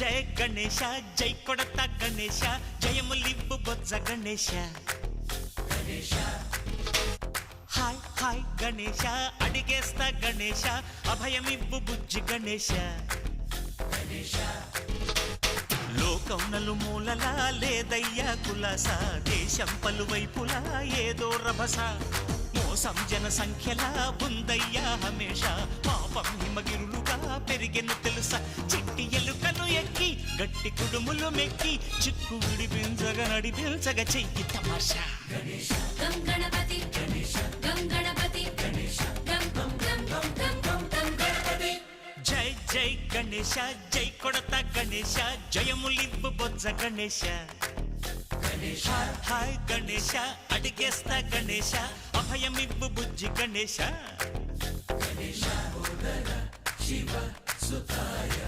జయ గణేశ జై కొడత గణేశ జయములివ్వు బొజ్జ Ganesha hi hi Ganesha అడిగేస్తా Ganesha అభయమివ్వు బుజ్జి గణేశ లోకం నలుమూలలా లేదయ్యా కులాస దేశం పలువైపులా ఏదో రభస మోసం జన సంఖ్యలా ఉందయ్యా హమేష పాపం హిమగిరులుగా పెరిగెను తెలుసా చిట్టి ఎలుకను ఎక్కి గట్టి కుడుములు మెక్కి చిక్కు విడిపించగా నడిపించగ చెయ్యి తమాషా గం గణపతి గం గణపతి గం గం గం గం గం గణపతి జై జై గణేశ జై కొడత గణేశ జయములివ్వు బొజ్జ గణేశ హాయ్ గణేశ అడిగేస్తా గణేశ అభయమివ్వు బుజ్జి గణేశ శివ సుతాయ